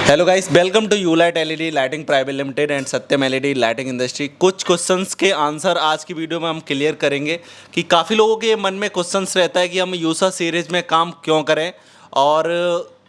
Hello guys, welcome to Ulite LED lighting private limited and Satyam LED lighting industry. कुछ questions के answer आज की video में हम क्लियर करेंगे कि काफ़ी लोगों के मन में क्वेश्चंस रहता है कि हम यूसा सीरीज में काम क्यों करें और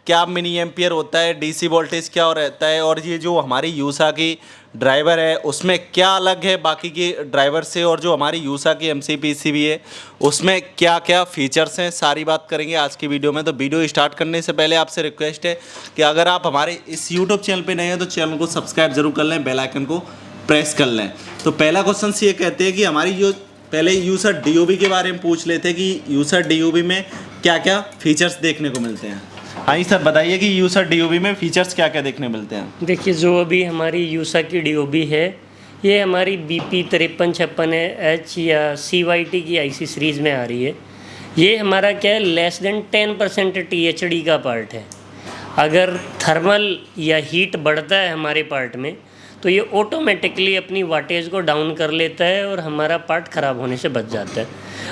क्या मिनी एम्पियर होता है, डीसी वोल्टेज क्या रहता है और ये जो हमारी यूसा की ड्राइवर है उसमें क्या अलग है बाकी के ड्राइवर से, और जो हमारी यूसा की एमसीपीसीबी है उसमें क्या क्या फीचर्स हैं, सारी बात करेंगे आज की वीडियो में। तो वीडियो स्टार्ट करने से पहले आपसे रिक्वेस्ट है कि अगर आप हमारे इस यूट्यूब चैनल पे नए हैं तो चैनल को सब्सक्राइब जरूर कर लें, बेल आइकन को प्रेस कर लें। तो पहला क्वेश्चन ये कहते हैं कि हमारी जो पहले यूसर डीओबी के बारे में पूछ लेते हैं कि यूसर डीओबी में क्या क्या फीचर्स देखने को मिलते हैं। हाँ सर, बताइए कि यूसर डीओबी में फीचर्स क्या क्या देखने मिलते हैं। देखिए, जो अभी हमारी यूसा की डीओबी है ये हमारी BP 5356 H या CYT की IC सीरीज़ में आ रही है। ये हमारा क्या है, लेस देन 10% THD का पार्ट है। अगर थर्मल या हीट बढ़ता है हमारे पार्ट में तो ये ऑटोमेटिकली अपनी वाटेज को डाउन कर लेता है और हमारा पार्ट ख़राब होने से बच जाता है।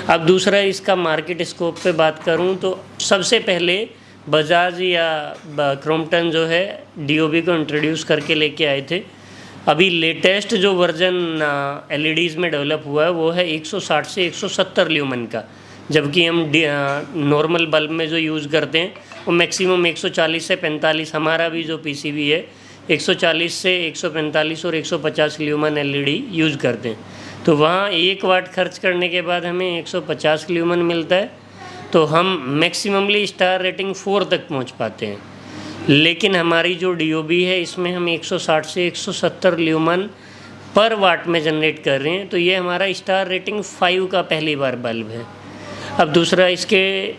अब दूसरा, इसका मार्केट स्कोप पे बात करूँ तो सबसे पहले बजाज या क्रॉम्पटन जो है डीओबी को इंट्रोड्यूस करके लेके आए थे। अभी लेटेस्ट जो वर्जन LEDs में डेवलप हुआ है वो है 160 से 170 ल्यूमन का, जबकि हम नॉर्मल बल्ब में जो यूज़ करते हैं वो मैक्सिमम 140 से 45, हमारा भी जो PCB है 140 से 145 और 150 ल्यूमन LED यूज़ करते हैं। तो वहाँ 1 वाट खर्च करने के बाद हमें 150 ल्यूमन मिलता है, तो हम मैक्सिममली स्टार रेटिंग 4 तक पहुंच पाते हैं। लेकिन हमारी जो डीओबी है इसमें हम 160 से 170 ल्यूमन पर वाट में जनरेट कर रहे हैं, तो ये हमारा स्टार रेटिंग 5 का पहली बार बल्ब है। अब दूसरा, इसके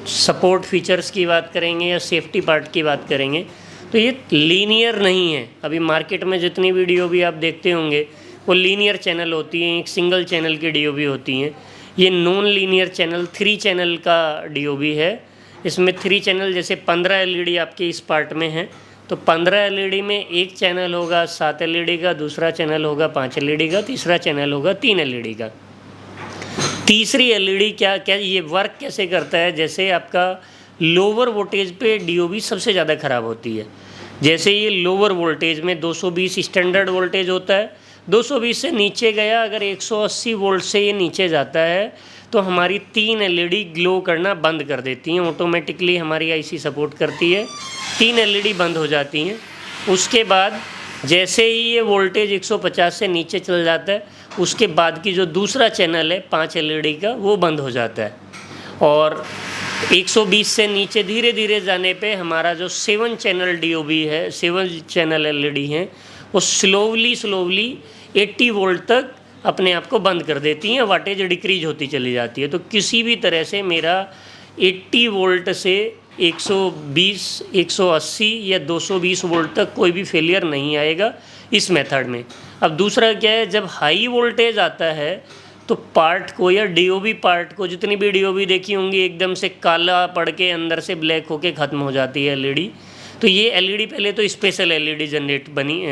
सपोर्ट फीचर्स की बात करेंगे या सेफ्टी पार्ट की बात करेंगे तो ये लीनियर नहीं है। अभी मार्केट में जितनी भी डीओबी आप देखते होंगे वो लीनियर चैनल होती हैं, एक सिंगल चैनल की डीओबी होती हैं। ये नॉन लीनियर चैनल 3 चैनल का डीओबी है। इसमें 3 चैनल, जैसे 15 LED आपके इस पार्ट में है तो 15 LED में एक चैनल होगा 7 LED का, दूसरा चैनल होगा 5 LED का, तीसरा चैनल होगा 3 LED का। तीसरी LED क्या क्या ये वर्क कैसे करता है, जैसे आपका लोअर वोल्टेज पे डीओबी सबसे ज़्यादा ख़राब होती है। जैसे ये लोअर वोल्टेज में 220 स्टैंडर्ड वोल्टेज होता है, 220 से नीचे गया, अगर 180 वोल्ट से ये नीचे जाता है तो हमारी 3 LED ग्लो करना बंद कर देती हैं। ऑटोमेटिकली हमारी IC सपोर्ट करती है, 3 LED बंद हो जाती हैं। उसके बाद जैसे ही ये वोल्टेज 150 से नीचे चल जाता है उसके बाद की जो दूसरा चैनल है 5 LED का, वो बंद हो जाता है। और 120 से नीचे धीरे धीरे जाने पे हमारा जो 7 चैनल डीओबी है, 7 चैनल LED हैं, वो स्लोवली 80 वोल्ट तक अपने आप को बंद कर देती हैं, वाटेज डिक्रीज होती चली जाती है। तो किसी भी तरह से मेरा 80 वोल्ट से 120, 180 या 220 वोल्ट तक कोई भी फेलियर नहीं आएगा इस मेथड में। अब दूसरा क्या है, जब हाई वोल्टेज आता है तो पार्ट को या डीओबी पार्ट को, जितनी भी डीओबी देखी होंगी एकदम से काला पड़ के अंदर से ब्लैक होके ख़त्म हो जाती है LED। तो ये LED पहले तो स्पेशल LED जनरेट बनी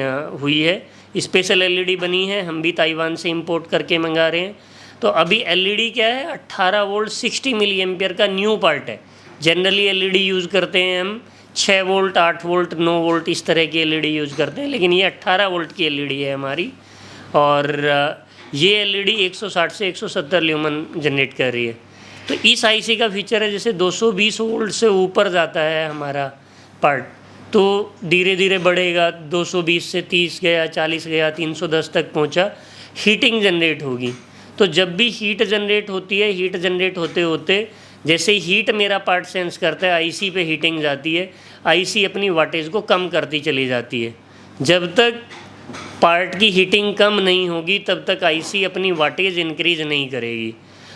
हुई है, स्पेशल LED बनी है, हम भी ताइवान से इंपोर्ट करके मंगा रहे हैं। तो अभी LED क्या है, 18 वोल्ट 60 मिली एम्पियर का न्यू पार्ट है। जनरली LED यूज़ करते हैं हम 6 वोल्ट, 8 वोल्ट, 9 वोल्ट इस तरह की LED यूज़ करते हैं, लेकिन ये 18 वोल्ट की LED है हमारी। और ये LED 160 से 170 ल्यूमन जनरेट कर रही है। तो इस IC का फीचर है, जैसे 220 वोल्ट से ऊपर जाता है हमारा पार्ट तो धीरे धीरे बढ़ेगा, 220 से 30 गया, 40 गया, 310 तक पहुंचा, हीटिंग जनरेट होगी। तो जब भी हीट जनरेट होती है, हीट जनरेट होते होते जैसे हीट मेरा पार्ट सेंस करता है IC पे हीटिंग जाती है, IC अपनी वाटेज को कम करती चली जाती है। जब तक पार्ट की हीटिंग कम नहीं होगी तब तक IC अपनी वाटेज इंक्रीज नहीं करेगी।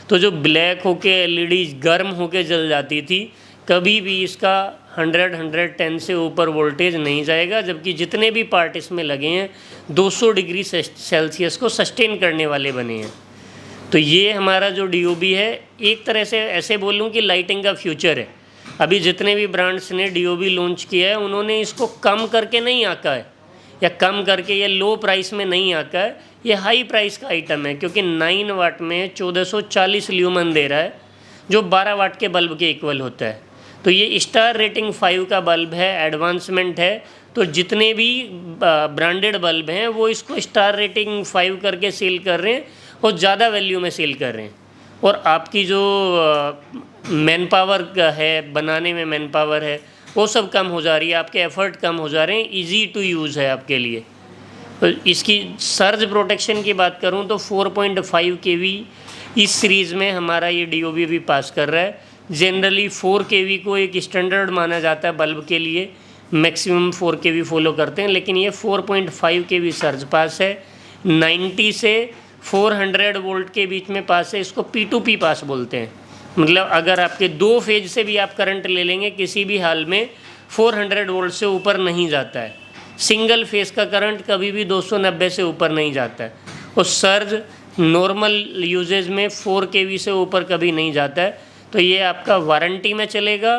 तो जो ब्लैक होके LED गर्म होके जल जाती थी, कभी भी इसका 110 से ऊपर वोल्टेज नहीं जाएगा, जबकि जितने भी पार्ट इसमें लगे हैं 200 डिग्री सेल्सियस को सस्टेन करने वाले बने हैं। तो ये हमारा जो डीओबी है, एक तरह से ऐसे बोलूँ कि लाइटिंग का फ्यूचर है। अभी जितने भी ब्रांड्स ने डीओबी लॉन्च किया है उन्होंने इसको कम करके नहीं आका है, या कम करके ये लो प्राइस में नहीं आका है, ये हाई प्राइस का आइटम है, क्योंकि 9 वाट में 1440 ल्यूमन दे रहा है, जो 12 वाट के बल्ब के इक्वल होता है। तो ये स्टार रेटिंग 5 का बल्ब है, एडवांसमेंट है। तो जितने भी ब्रांडेड बल्ब हैं वो इसको स्टार रेटिंग 5 करके सेल कर रहे हैं और ज़्यादा वैल्यू में सेल कर रहे हैं। और आपकी जो मैन पावर है, बनाने में मैन पावर है, वो सब कम हो जा रही है, आपके एफर्ट कम हो जा रहे हैं, इजी टू यूज़ है आपके लिए। तो इसकी सर्ज प्रोटेक्शन की बात करूं तो 4.5 kV इस सीरीज़ में हमारा ये DOB भी पास कर रहा है। जनरली 4 kV को एक स्टैंडर्ड माना जाता है बल्ब के लिए, मैक्सिमम 4 kV फॉलो करते हैं, लेकिन ये 4.5 kV सर्ज पास है। 90 से 400 वोल्ट के बीच में पास है, इसको P2P पास बोलते हैं। मतलब अगर आपके 2 फेज से भी आप करंट ले लेंगे, किसी भी हाल में 400 वोल्ट से ऊपर नहीं जाता है। सिंगल फेस का करंट कभी भी 290 से ऊपर नहीं जाता है। और सर्ज नॉर्मल यूजेज में 4 kV से ऊपर कभी नहीं जाता है। तो ये आपका वारंटी में चलेगा,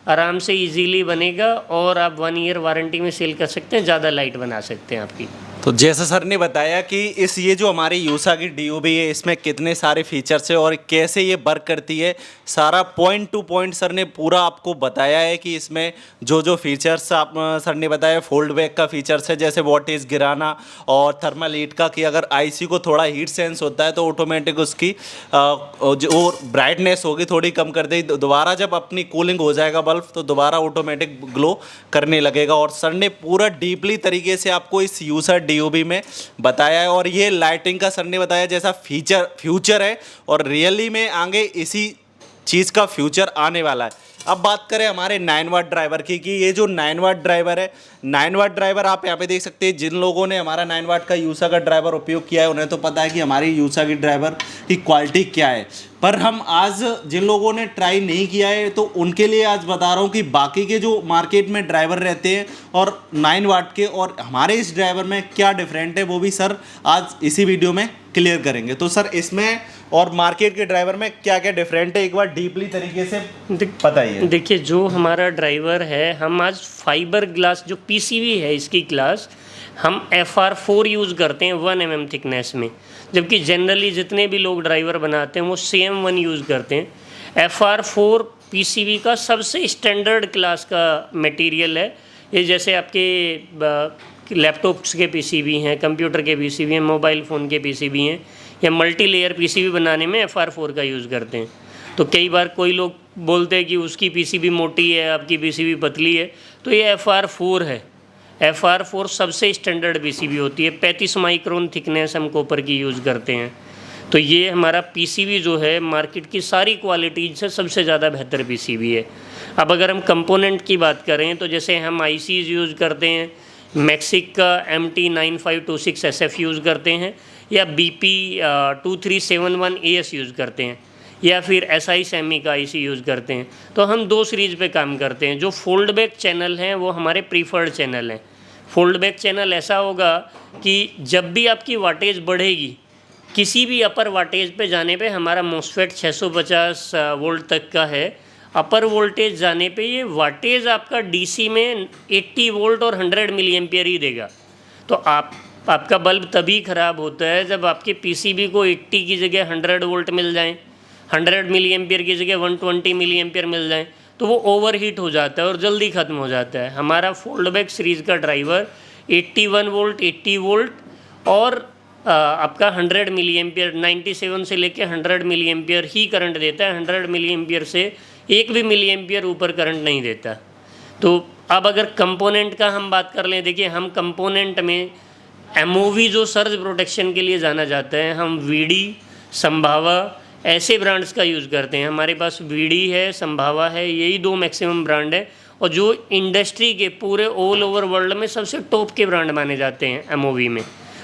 आराम से इजीली बनेगा और आप 1 ईयर वारंटी में सेल कर सकते हैं, ज़्यादा लाइट बना सकते हैं आपकी। तो जैसा सर ने बताया कि ये जो हमारी यूसा की DOB है इसमें कितने सारे फीचर्स है और कैसे ये वर्क करती है, सारा पॉइंट टू पॉइंट सर ने पूरा आपको बताया है कि इसमें जो जो फीचर्स आप सर ने बताया, फोल्ड बैक का फीचर्स है, जैसे वोल्टेज गिराना और थर्मल हीट का, कि अगर IC को थोड़ा हीट सेंस होता है तो ऑटोमेटिक उसकी जो ब्राइटनेस होगी थोड़ी कम कर देगी, दोबारा जब अपनी कूलिंग हो जाएगा बल्ब तो दोबारा ऑटोमेटिक ग्लो करने लगेगा। और सर ने पूरा डीपली तरीके से आपको इस यूसा DOB में बताया है। और ये लाइटिंग का सर ने बताया जैसा फ्यूचर है और रियली में आगे इसी चीज़ का फ्यूचर आने वाला है। अब बात करें हमारे 9 वाट ड्राइवर की, कि ये जो 9 वाट ड्राइवर है, 9 वाट ड्राइवर आप यहाँ पे देख सकते हैं। जिन लोगों ने हमारा 9 वाट का यूसा का ड्राइवर उपयोग किया है उन्हें तो पता है कि हमारी यूसा की ड्राइवर की क्वालिटी क्या है। पर हम आज जिन लोगों ने ट्राई नहीं किया है तो उनके लिए आज बता रहा हूँ कि बाकी के जो मार्केट में ड्राइवर रहते हैं और 9 वाट के और हमारे इस ड्राइवर में क्या डिफरेंट है, वो भी सर आज इसी वीडियो में क्लियर करेंगे। तो सर इसमें और मार्केट के ड्राइवर में क्या क्या डिफरेंट है, एक बार डीपली तरीके से बताइए। देखिए, जो हमारा ड्राइवर है, हम आज फाइबर ग्लास जो PCB है इसकी क्लास हम FR4 यूज़ करते हैं 1 mm थिकनेस में, जबकि जनरली जितने भी लोग ड्राइवर बनाते हैं वो CM1 यूज़ करते हैं। FR4 PCB का सबसे स्टैंडर्ड क्लास का मटेरियल है। ये जैसे आपके लैपटॉप्स के PCB हैं, कंप्यूटर के PCB हैं, मोबाइल फ़ोन के PCB हैं, या मल्टी लेयर PCB बनाने में FR4 का यूज़ करते हैं। तो कई बार कोई लोग बोलते हैं कि उसकी PCB मोटी है, आपकी PCB पतली है, तो ये FR4 है। FR4 सबसे स्टैंडर्ड PCB होती है। 35 माइक्रोन थिकनेस हम कॉपर की यूज़ करते हैं। तो ये हमारा PCB जो है मार्केट की सारी क्वालिटीज से सबसे ज़्यादा बेहतर PCB है। अब अगर हम कंपोनेंट की बात करें तो जैसे हम ICs यूज़ करते हैं, मैक्सिक का MT9526 SF यूज़ करते हैं, या BP 2371 AS यूज़ करते हैं, या फिर SI सेमी का IC यूज़ करते हैं। तो हम 2 सीरीज़ पे काम करते हैं। जो फोल्ड बैक चैनल हैं वो हमारे प्रीफर्ड चैनल हैं। फोल्ड बैक चैनल ऐसा होगा कि जब भी आपकी वाटेज बढ़ेगी, किसी भी अपर वाटेज पे जाने पे, हमारा MOSFET 650 वोल्ट तक का है, अपर वोल्टेज जाने पे ये वाटेज आपका DC में 80 वोल्ट और 100 मिली एम्पियर ही देगा। तो आपका बल्ब तभी ख़राब होता है जब आपके PCB को 80 की जगह 100 वोल्ट मिल जाएं, 100 मिली एम्पियर की जगह 120 मिली एम्पियर मिल जाएं, तो वो ओवर हीट हो जाता है और जल्दी ख़त्म हो जाता है। हमारा फोल्ड बैक सीरीज़ का ड्राइवर 81 वोल्ट, 80 वोल्ट और आपका 100 मिली एम्पियर, 97 से लेके 100 मिली एम्पियर ही करंट देता है। 100 मिली एम्पियर से एक भी मिली एम्पियर ऊपर करंट नहीं देता। तो अब अगर कंपोनेंट का हम बात कर लें, देखिए हम कंपोनेंट में MOV जो सर्ज प्रोटेक्शन के लिए जाना जाता है, हम VD, संभावा ऐसे ब्रांड्स का यूज़ करते हैं। हमारे पास VD है, संभावा है, यही 2 मैक्सिमम ब्रांड है और जो इंडस्ट्री के पूरे ऑल ओवर वर्ल्ड में सबसे टॉप के ब्रांड माने जाते हैं MOV में।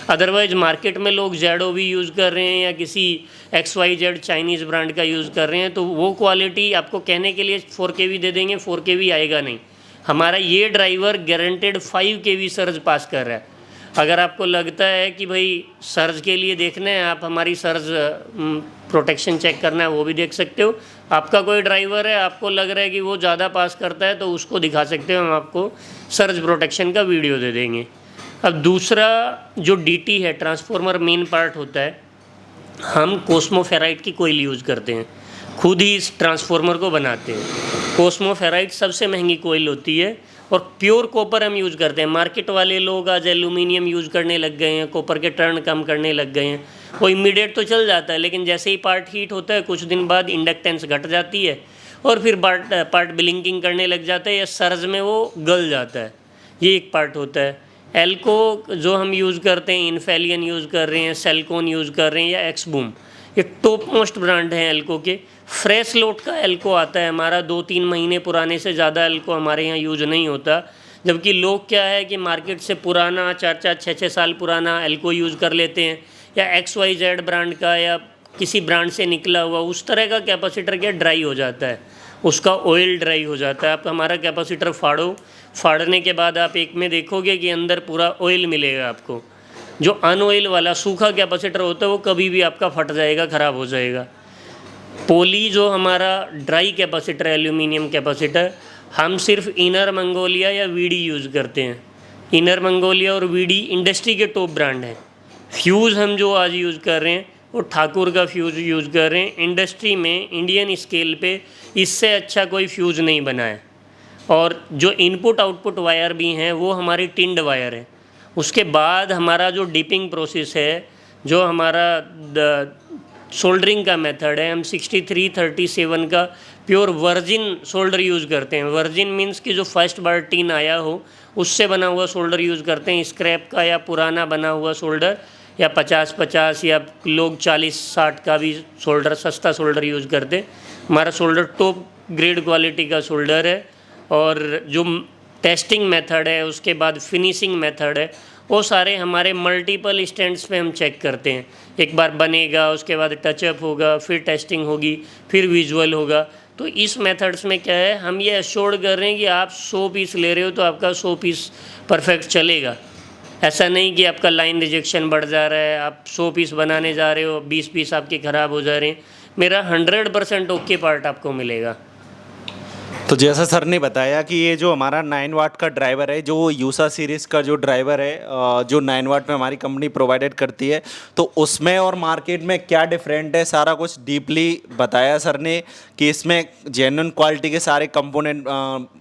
अदरवाइज मार्केट में लोग ZOV यूज़ कर रहे हैं या किसी XYZ चाइनीज़ ब्रांड का यूज़ कर रहे हैं, तो वो क्वालिटी आपको कहने के लिए 4 kV दे देंगे, 4 kV आएगा नहीं। हमारा ये ड्राइवर गारंटेड 5 kV सर्ज पास कर रहा है। अगर आपको लगता है कि भाई सर्ज के लिए देखना है, आप हमारी सर्ज प्रोटेक्शन चेक करना है, वो भी देख सकते हो। आपका कोई ड्राइवर है, आपको लग रहा है कि वो ज़्यादा पास करता है, तो उसको दिखा सकते हो, हम आपको सर्ज प्रोटेक्शन का वीडियो दे देंगे। अब दूसरा जो DT है, ट्रांसफॉर्मर मेन पार्ट होता है, हम कोस्मोफेराइट की कोयल यूज़ करते हैं। खुद ही इस ट्रांसफार्मर को बनाते हैं। कोस्मो फेराइट सबसे महंगी कोयल होती है और प्योर कॉपर हम यूज़ करते हैं। मार्केट वाले लोग आज एल्यूमिनियम यूज़ करने लग गए हैं, कॉपर के टर्न कम करने लग गए हैं। वो इमीडिएट तो चल जाता है, लेकिन जैसे ही पार्ट हीट होता है कुछ दिन बाद इंडक्टेंस घट जाती है और फिर पार्ट ब्लिंकिंग करने लग जाता है या सर्ज में वो गल जाता है। ये एक पार्ट होता है। एल्को जो हम यूज़ करते हैं, इन्फेलियन यूज़ कर रहे हैं, सेल्कोन यूज़ कर रहे हैं या एक्सबूम, ये टॉप मोस्ट ब्रांड हैं एल्को के। फ्रेश लोट का एल्को आता है हमारा, 2-3 महीने पुराने से ज़्यादा एल्को हमारे यहाँ यूज़ नहीं होता। जबकि लोग क्या है कि मार्केट से पुराना 4-4, 6-6 साल पुराना एल्को यूज़ कर लेते हैं, या XYZ ब्रांड का या किसी ब्रांड से निकला हुआ उस तरह का कैपेसिटर क्या ड्राई हो जाता है, उसका ऑयल ड्राई हो जाता है। आप हमारा कैपेसिटर फाड़ने के बाद आप एक में देखोगे कि अंदर पूरा ऑयल मिलेगा आपको। जो अनऑयल वाला सूखा कैपेसिटर होता है वो कभी भी आपका फट जाएगा, ख़राब हो जाएगा। पोली जो हमारा ड्राई कैपेसिटर है, एल्यूमिनियम कैपेसिटर, हम सिर्फ इनर मंगोलिया या VD यूज़ करते हैं। इनर मंगोलिया और VD इंडस्ट्री के टॉप ब्रांड हैं। फ्यूज़ हम जो आज यूज़ कर रहे हैं वो ठाकुर का फ्यूज़ यूज़ कर रहे हैं। इंडस्ट्री में इंडियन स्केल पे इससे अच्छा कोई फ्यूज़ नहीं बना है। और जो इनपुट आउटपुट वायर भी हैं वो हमारी टिंड वायर है। उसके बाद हमारा जो डिपिंग प्रोसेस है, जो हमारा सोल्डरिंग का मेथड है, हम 6337 का प्योर वर्जिन सोल्डर यूज़ करते हैं। वर्जिन मीन्स कि जो फर्स्ट बार टिन आया हो उससे बना हुआ सोल्डर यूज़ करते हैं। स्क्रैप का या पुराना बना हुआ सोल्डर या 50-50 या लोग 40-60 का भी सोल्डर, सस्ता सोल्डर यूज़ करते हैं। हमारा सोल्डर टॉप ग्रेड क्वालिटी का सोल्डर है। और जो टेस्टिंग मेथड है, उसके बाद फिनिशिंग मेथड है, वो सारे हमारे मल्टीपल स्टैंड्स पे हम चेक करते हैं। एक बार बनेगा, उसके बाद टचअप होगा, फिर टेस्टिंग होगी, फिर विजुअल होगा। तो इस मेथड्स में क्या है, हम ये एश्योर्ड कर रहे हैं कि आप 100 पीस ले रहे हो तो आपका 100 पीस परफेक्ट चलेगा। ऐसा नहीं कि आपका लाइन रिजेक्शन बढ़ जा रहा है, आप 100 पीस बनाने जा रहे हो, 20 पीस आपके ख़राब हो जा रहे हैं। मेरा 100% ओके पार्ट आपको मिलेगा। तो जैसा सर ने बताया कि ये जो हमारा 9 वाट का ड्राइवर है, जो यूसा सीरीज़ का जो ड्राइवर है, जो 9 वाट में हमारी कंपनी प्रोवाइडेड करती है, तो उसमें और मार्केट में क्या डिफरेंट है सारा कुछ डीपली बताया सर ने कि इसमें जेन्युइन क्वालिटी के सारे कंपोनेंट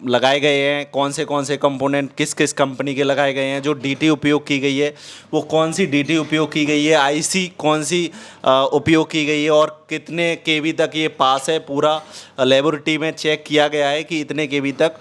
लगाए गए हैं। कौन से कंपोनेंट किस किस कंपनी के लगाए गए हैं, जो डीटी उपयोग की गई है वो कौन सी डीटी उपयोग की गई है, आईसी कौन सी उपयोग की गई है और कितने केवी तक ये पास है। पूरा लेबोरेटरी में चेक किया गया है कि इतने केवी तक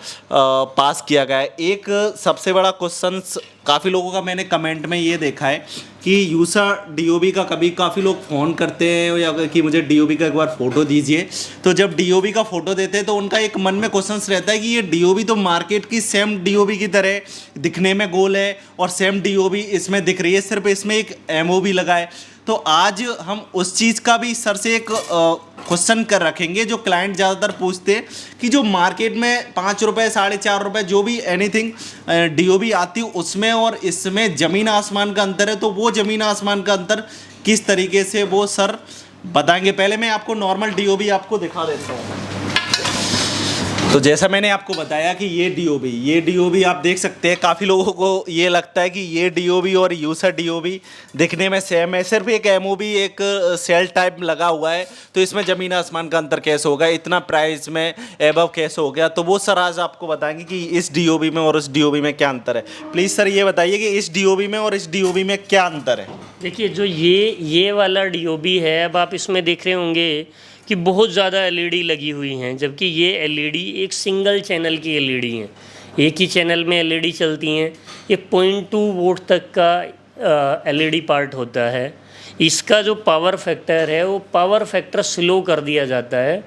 पास किया गया है। एक सबसे बड़ा क्वेश्चन काफ़ी लोगों का मैंने कमेंट में ये देखा है कि यूसा डीओबी का कभी काफ़ी लोग फ़ोन करते हैं या कि मुझे डीओबी का एक बार फ़ोटो दीजिए। तो जब डीओबी का फ़ोटो देते हैं तो उनका एक मन में क्वेश्चन रहता है कि ये डीओबी तो मार्केट की सेम डीओबी की तरह दिखने में गोल है और सेम डीओबी इसमें दिख रही है, सिर्फ इसमें एक एमओबी लगा है। तो आज हम उस चीज़ का भी सर से एक क्वेश्चन कर रखेंगे जो क्लाइंट ज़्यादातर पूछते हैं कि जो मार्केट में 5 रुपये 4.5 रुपये जो भी एनीथिंग डीओबी आती है उसमें और इसमें ज़मीन आसमान का अंतर है। तो वो ज़मीन आसमान का अंतर किस तरीके से वो सर बताएंगे। पहले मैं आपको नॉर्मल डीओबी आपको दिखा देता हूँ। तो जैसा मैंने आपको बताया कि ये डीओबी आप देख सकते हैं। काफ़ी लोगों को ये लगता है कि ये डीओबी और यूसा डीओबी दिखने में सेम है, सिर्फ एक एमओबी एक सेल टाइप लगा हुआ है। तो इसमें ज़मीन आसमान का अंतर कैसे होगा, इतना प्राइस में एबव कैसे हो गया। तो वो सर आज आपको बताएंगे कि इस डीओबी में और उस डीओबी में क्या अंतर है। प्लीज़ सर ये बताइए कि इस डीओबी में और इस डीओबी में क्या अंतर है। देखिए, जो ये वाला डीओबी है, अब आप इसमें देख रहे होंगे कि बहुत ज़्यादा एलईडी लगी हुई हैं, जबकि ये एलईडी एक सिंगल चैनल की एलईडी हैं। एक ही चैनल में एलईडी चलती हैं। ये 0.2 वोल्ट तक का एलईडी पार्ट होता है। इसका जो पावर फैक्टर है वो पावर फैक्टर स्लो कर दिया जाता है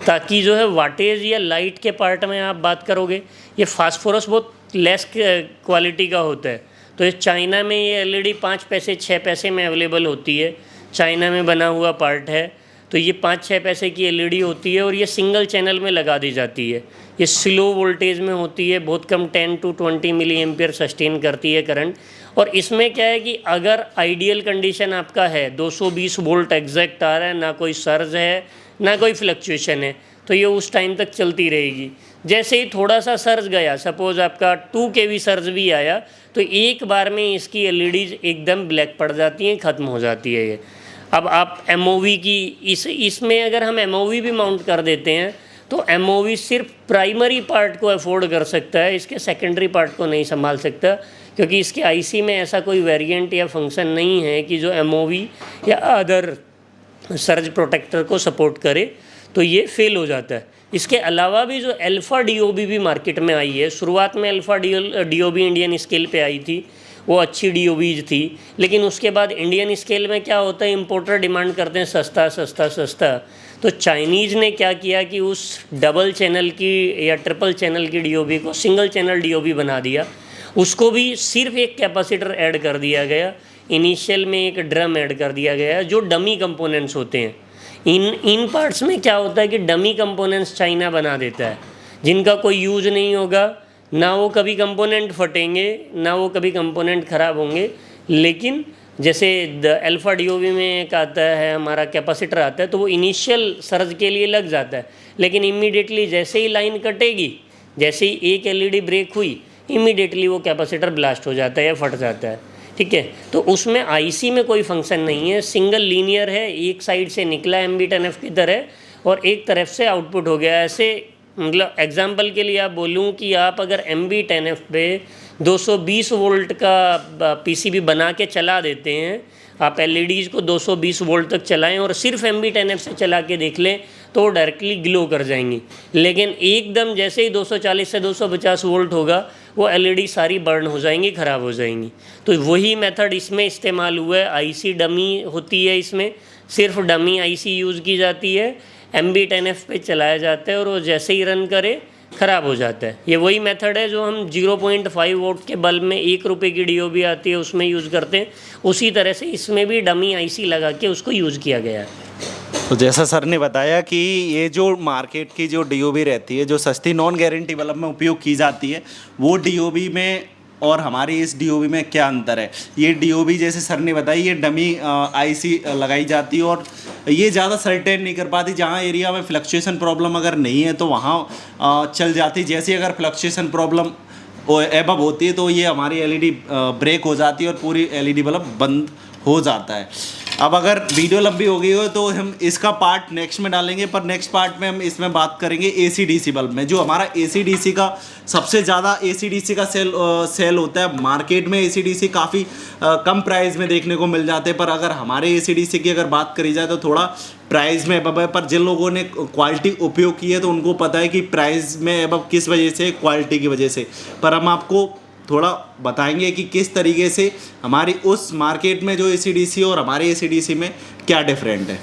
ताकि जो है वाटेज या लाइट के पार्ट में आप बात करोगे, ये फास्फोरस बहुत लेस क्वालिटी का होता है। तो ये चाइना में ये एलईडी 5 पैसे 6 पैसे में अवेलेबल होती है। चाइना में बना हुआ पार्ट है। तो ये 5-6 पैसे की एलईडी होती है और ये सिंगल चैनल में लगा दी जाती है। ये स्लो वोल्टेज में होती है, बहुत कम 10 to 20 मिली एम्पियर सस्टेन करती है करंट। और इसमें क्या है कि अगर आइडियल कंडीशन आपका है, 220 वोल्ट एग्जैक्ट आ रहा है, ना कोई सर्ज है ना कोई फ्लक्चुएशन है, तो ये उस टाइम तक चलती रहेगी। जैसे ही थोड़ा सा सर्ज गया, सपोज आपका 2 kV सर्ज भी आया, तो एक बार में इसकी एलईडीज एकदम ब्लैक पड़ जाती हैं, ख़त्म हो जाती है ये। अब आप MOV की इसमें अगर हम MOV भी माउंट कर देते हैं तो MOV सिर्फ प्राइमरी पार्ट को अफोर्ड कर सकता है, इसके सेकेंडरी पार्ट को नहीं संभाल सकता, क्योंकि इसके IC में ऐसा कोई वेरिएंट या फंक्शन नहीं है कि जो MOV या अदर सर्ज प्रोटेक्टर को सपोर्ट करे, तो ये फेल हो जाता है। इसके अलावा भी जो अल्फ़ा DOB भी मार्केट में आई है, शुरुआत में अल्फ़ा DOB इंडियन स्केल पे आई थी, वो अच्छी DOBs थी, लेकिन उसके बाद इंडियन स्केल में क्या होता है, इंपोर्टर डिमांड करते हैं सस्ता सस्ता सस्ता। तो चाइनीज़ ने क्या किया कि उस डबल चैनल की या ट्रिपल चैनल की DOB को सिंगल चैनल DOB बना दिया, उसको भी सिर्फ एक कैपेसिटर ऐड कर दिया गया, इनिशियल में एक ड्रम ऐड कर दिया गया, जो डमी कंपोनेंट्स होते हैं। इन पार्ट्स में क्या होता है कि डमी कंपोनेंट्स चाइना बना देता है, जिनका कोई यूज़ नहीं होगा, ना वो कभी कंपोनेंट फटेंगे, ना वो कभी कंपोनेंट ख़राब होंगे। लेकिन जैसे अल्फ़ा DOB में एक आता है हमारा कैपेसिटर आता है, तो वो इनिशियल सर्ज के लिए लग जाता है, लेकिन इमीडिएटली जैसे ही लाइन कटेगी, जैसे ही एक LED ब्रेक हुई, इमीडिएटली वो कैपेसिटर ब्लास्ट हो जाता है या फट जाता है। ठीक है, तो उसमें IC में कोई फंक्शन नहीं है, सिंगल लीनियर है, एक साइड से निकला MB10F की तरह और एक तरफ से आउटपुट हो गया। ऐसे मतलब एग्जांपल के लिए आप बोलूँ कि आप अगर MB10F पे 220 वोल्ट का PCB बना के चला देते हैं, आप LEDs को 220 वोल्ट तक चलाएं और सिर्फ MB10F से चला के देख लें तो वो डायरेक्टली ग्लो कर जाएंगी। लेकिन एकदम जैसे ही 240 से 250 वोल्ट होगा, वो LED सारी बर्न हो जाएंगी, ख़राब हो जाएंगी। तो वही मेथड इसमें इस्तेमाल हुआ है। IC डमी होती है, इसमें सिर्फ डमी IC यूज़ की जाती है, MB10F पे चलाया जाता है और वो जैसे ही रन करे ख़राब हो जाता है। ये वही मेथड है जो हम 0.5 वोल्ट के बल्ब में 1 रुपये की DOB आती है उसमें यूज़ करते हैं, उसी तरह से इसमें भी डमी IC लगा के उसको यूज़ किया गया है। तो जैसा सर ने बताया कि ये जो मार्केट की जो DOB रहती है, जो सस्ती नॉन गारंटी बल्ब में उपयोग की जाती है, वो DOB में और हमारी इस DOB में क्या अंतर है। ये DOB जैसे सर ने बताई, ये डमी IC लगाई जाती है और ये ज़्यादा सर्टेन नहीं कर पाती। जहाँ एरिया में फ्लक्चुएशन प्रॉब्लम अगर नहीं है तो वहाँ चल जाती। जैसे अगर फ्लक्चुएशन प्रॉब्लम एबव होती है तो ये हमारी LED ब्रेक हो जाती है और पूरी LED बल्ब बंद हो जाता है। अब अगर वीडियो लंबी हो गई हो तो हम इसका पार्ट नेक्स्ट में डालेंगे, पर नेक्स्ट पार्ट में हम इसमें बात करेंगे AC/DC बल्ब में। जो हमारा AC/DC का सबसे ज़्यादा AC/DC का सेल होता है मार्केट में। AC/DC काफ़ी कम प्राइस में देखने को मिल जाते हैं, पर अगर हमारे AC/DC की अगर बात करी जाए तो थोड़ा प्राइस में एबव है। पर जिन लोगों ने क्वालिटी उपयोग की है तो उनको पता है कि प्राइस में एबव किस वजह से, क्वालिटी की वजह से। पर हम आपको थोड़ा बताएंगे कि किस तरीके से हमारी उस मार्केट में जो AC/DC और हमारे AC/DC में क्या डिफरेंट है।